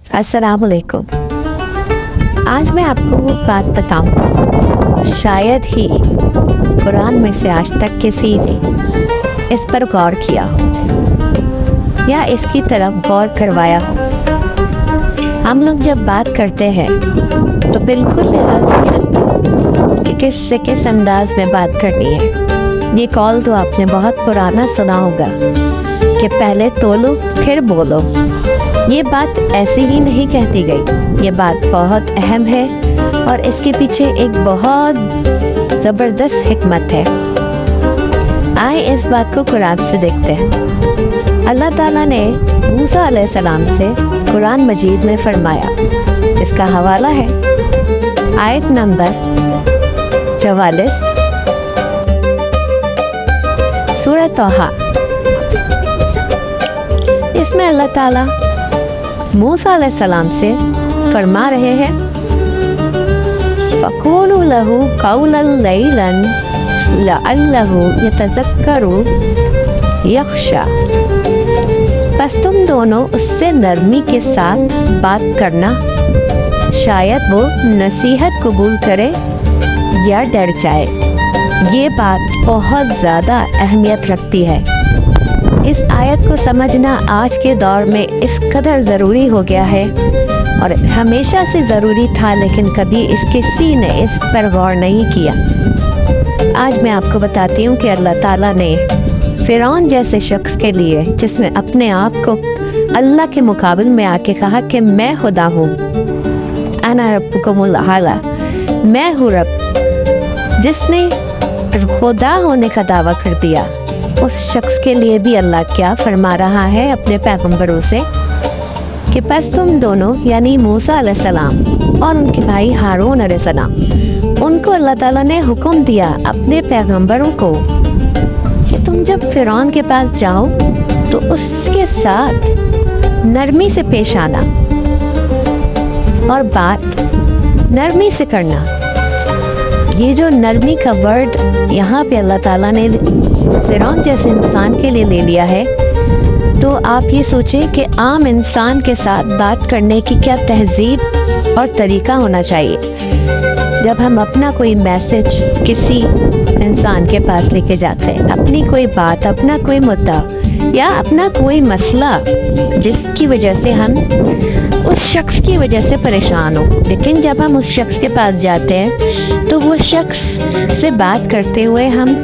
अस्सलाम वालेकुम। आज मैं आपको वो बात बताऊं, शायद ही कुरान में से आज तक किसी ने इस पर गौर किया हो या इसकी तरफ गौर करवाया हो। हम लोग जब बात करते हैं तो बिल्कुल लिहाज नहीं रखते कि किससे किस अंदाज में बात करनी है। ये कॉल तो आपने बहुत पुराना सुना होगा कि पहले तोलो फिर बोलो। ये बात ऐसे ही नहीं कहती गई, ये बात बहुत अहम है और इसके पीछे एक बहुत ज़बरदस्त हिकमत है। आए इस बात को कुरान से देखते हैं। अल्लाह ताला ने मूसा अलैहिस्सलाम से कुरान मजीद में फरमाया, इसका हवाला है आयत नंबर 44 सूरह तौहा। इसमें अल्लाह ताला मूसा अलैहिस्सलाम से फरमा रहे हैं, फ़क़ूलू लहू क़ौलन लैलन लअल्लहु यतज़क्करु यख़्शा। बस तुम दोनों उससे नरमी के साथ बात करना, शायद वो नसीहत कबूल करे या डर जाए। ये बात बहुत ज़्यादा अहमियत रखती है। इस आयत को समझना आज के दौर में इस कदर ज़रूरी हो गया है और हमेशा से ज़रूरी था, लेकिन कभी किसी ने इस पर गौर नहीं किया। आज मैं आपको बताती हूँ कि अल्लाह ताला ने फ़िरौन जैसे शख्स के लिए, जिसने अपने आप को अल्लाह के मुकाबिल में आके कहा कि मैं खुदा हूँ, अना रब्बुकुमुल आला, मैं हूँ रब, जिसने खुदा होने का दावा कर दिया, उस शख्स के लिए भी अल्लाह क्या फरमा रहा है अपने पैगंबरों से कि बस तुम दोनों यानी मूसा अलैहिस्सलाम और उनके भाई हारून अलैहिस्सलाम, उनको अल्लाह ताला ने हुक्म दिया अपने पैगंबरों को कि तुम जब फ़िरौन के पास जाओ तो उसके साथ नरमी से पेश आना और बात नरमी से करना। ये जो नरमी का वर्ड यहाँ पे अल्लाह ताला ने फ़िरौन जैसे इंसान के लिए ले लिया है, तो आप ये सोचें कि आम इंसान के साथ बात करने की क्या तहजीब और तरीका होना चाहिए। जब हम अपना कोई मैसेज किसी इंसान के पास लेके जाते हैं, अपनी कोई बात, अपना कोई मुद्दा या अपना कोई मसला जिसकी वजह से हम उस शख्स की वजह से परेशान हो, लेकिन जब हम उस शख्स के पास जाते हैं तो वो शख्स से बात करते हुए हम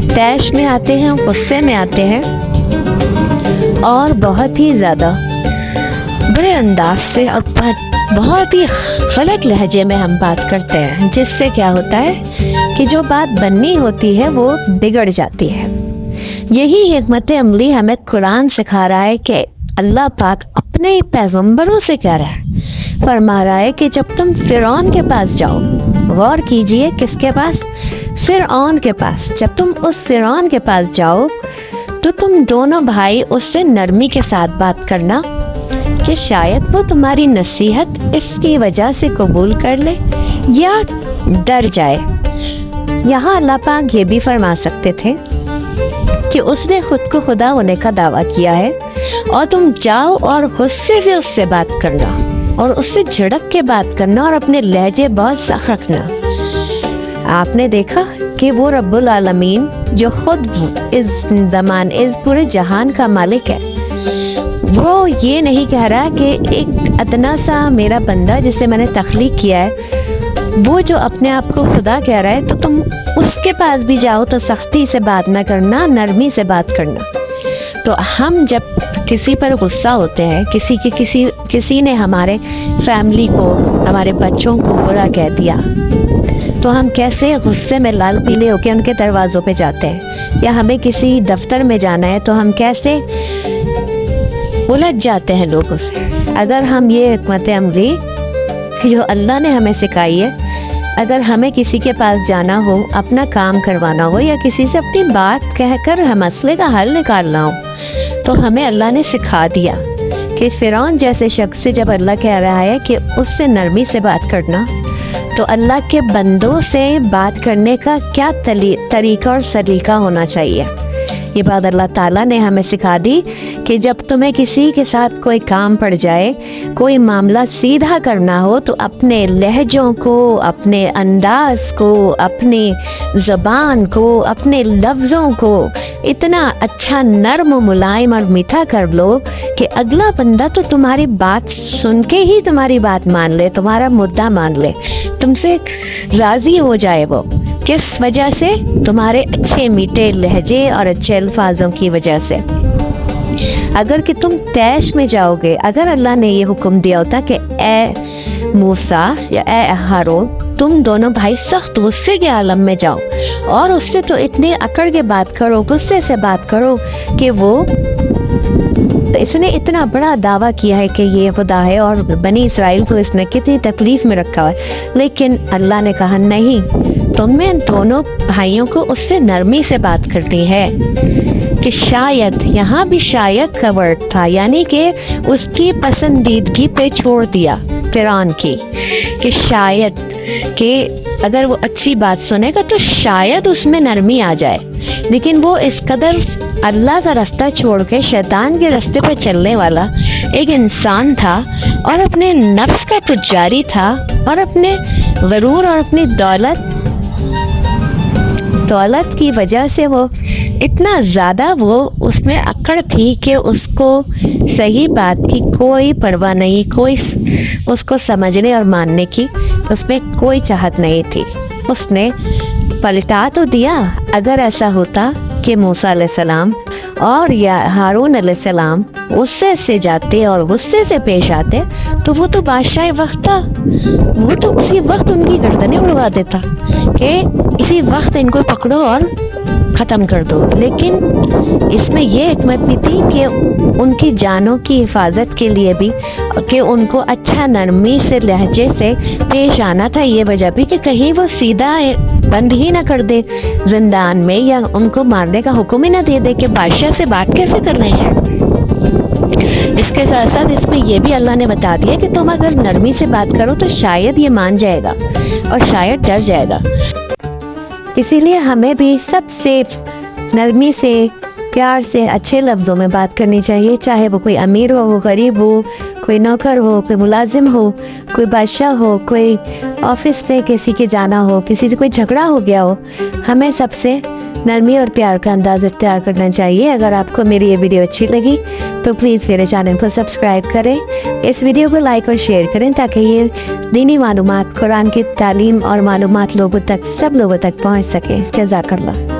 तैश में आते हैं, गुस्से में आते हैं और बहुत ही ज़्यादा बुरे अंदाज से और बहुत ही गलत लहजे में हम बात करते हैं, जिससे क्या होता है कि जो बात बननी होती है वो बिगड़ जाती है। यही हिकमत अमली हमें कुरान सिखा रहा है कि अल्लाह पाक अपने पैगंबरों से कह रहा है, फरमा रहा है कि जब तुम फ़िरौन के पास जाओ, गौर कीजिए किसके पास? फ़िरौन के पास। जब तुम उस फ़िरौन के पास जाओ तो तुम दोनों भाई उससे नरमी के साथ बात करना कि शायद वो तुम्हारी नसीहत इसकी वजह से कबूल कर ले या डर जाए। यहाँ अल्लाह पाक ये भी फरमा सकते थे कि उसने खुद को खुदा होने का दावा किया है और तुम जाओ और गुस्से से उससे बात करना और उससे झड़क के बात करना और अपने लहजे बहुत सख्त रखना। आपने देखा कि वो रब्बुल आलमीन जो खुद इस ज़मान इस पूरे जहान का मालिक है, वो ये नहीं कह रहा कि एक अदना सा मेरा बंदा जिसे मैंने तख्लीक किया है, वो जो अपने आप को खुदा कह रहा है, तो तुम उसके पास भी जाओ तो सख्ती से बात ना करना, नरमी से बात करना। तो हम जब किसी पर गुस्सा होते हैं, किसी ने हमारे फैमिली को, हमारे बच्चों को बुरा कह दिया, तो हम कैसे गुस्से में लाल पीले होकर उनके दरवाज़ों पे जाते हैं, या हमें किसी दफ्तर में जाना है तो हम कैसे उलझ जाते हैं लोगों से। अगर हम ये हिकमत अमली जो अल्लाह ने हमें सिखाई है, अगर हमें किसी के पास जाना हो, अपना काम करवाना हो या किसी से अपनी बात कहकर मसले का हल निकालना हो, तो हमें अल्लाह ने सिखा दिया कि फ़िरौन जैसे शख्स से जब अल्लाह कह रहा है कि उससे नरमी से बात करना, तो अल्लाह के बंदों से बात करने का क्या तरीका और सलीका होना चाहिए। یہ بات اللہ تعالیٰ نے ہمیں سکھا دی کہ جب تمہیں کسی کے ساتھ کوئی کام پڑ جائے، کوئی معاملہ سیدھا کرنا ہو، تو اپنے لہجوں کو، اپنے انداز کو، اپنی زبان کو، اپنے لفظوں کو اتنا اچھا نرم و ملائم اور میٹھا کر لو کہ اگلا بندہ تو تمہاری بات سن کے ہی تمہاری بات مان لے، تمہارا مدعا مان لے، تم سے راضی ہو جائے۔ وہ کس وجہ سے؟ تمہارے اچھے میٹھے لہجے اور اچھے الفاظوں کی وجہ سے۔ اگر کہ تم طیش میں جاؤ گے، اگر اللہ نے یہ حکم دیا ہوتا کہ اے موسیٰ یا اے ہارون، تم دونوں بھائی سخت غصے کے عالم میں جاؤ اور اس سے تو اتنی اکڑ کے بات کرو، غصے سے بات کرو کہ وہ، اس نے اتنا بڑا دعویٰ کیا ہے کہ یہ خدا ہے اور بنی اسرائیل کو اس نے کتنی تکلیف میں رکھا ہے، لیکن اللہ نے کہا نہیں، تم میں دونوں بھائیوں کو اس سے نرمی سے بات کرنی ہے۔ کہ شاید، یہاں بھی شاید کا ورڈ تھا، یعنی کہ اس کی پسندیدگی پہ چھوڑ دیا فرعون کی، کہ شاید کہ اگر وہ اچھی بات سنے گا تو شاید اس میں نرمی آ جائے، لیکن وہ اس قدر اللہ کا راستہ چھوڑ کے شیطان کے راستے پہ چلنے والا ایک انسان تھا اور اپنے نفس کا پجاری تھا اور اپنے غرور اور اپنی دولت کی وجہ سے وہ اتنا زیادہ وہ اس میں اکڑ تھی کہ اس کو صحیح بات کی کوئی پرواہ نہیں، کوئی اس کو سمجھنے اور ماننے کی اس میں کوئی چاہت نہیں تھی۔ اس نے پلٹا تو دیا۔ اگر ایسا ہوتا کہ موسیٰ علیہ السلام اور یا ہارون علیہ السلام غصے سے جاتے اور غصے سے پیش آتے تو وہ تو بادشاہ وقت تھا، وہ تو اسی وقت ان کی گردنیں اڑوا دیتا کہ اسی وقت ان کو پکڑو اور ختم کر دو۔ لیکن اس میں یہ حکمت بھی تھی کہ ان کی جانوں کی حفاظت کے لیے بھی کہ ان کو اچھا نرمی سے لہجے سے پیش آنا تھا، یہ وجہ بھی کہ کہیں وہ سیدھا بند ہی نہ کر دے زندان میں، یا ان کو مارنے کا حکم ہی نہ دے دے کہ بادشاہ سے بات کیسے کر رہے ہیں۔ اس کے ساتھ ساتھ اس میں یہ بھی اللہ نے بتا دیا کہ تم اگر نرمی سے بات کرو تو شاید یہ مان جائے گا اور شاید ڈر جائے گا۔ اسی لیے ہمیں بھی سب سے نرمی سے، پیار سے، اچھے لفظوں میں بات کرنی چاہیے، چاہے وہ کوئی امیر ہو، غریب ہو، کوئی نوکر ہو، کوئی ملازم ہو، کوئی بادشاہ ہو، کوئی آفس میں کسی کے جانا ہو، کسی سے کوئی جھگڑا ہو گیا ہو، ہمیں سب سے نرمی اور پیار کا انداز اختیار کرنا چاہیے۔ اگر آپ کو میری یہ ویڈیو اچھی لگی تو پلیز میرے چینل کو سبسکرائب کریں، اس ویڈیو کو لائک اور شیئر کریں تاکہ یہ دینی معلومات، قرآن کی تعلیم اور معلومات لوگوں تک، سب لوگوں تک پہنچ سکے۔ جزاک اللہ۔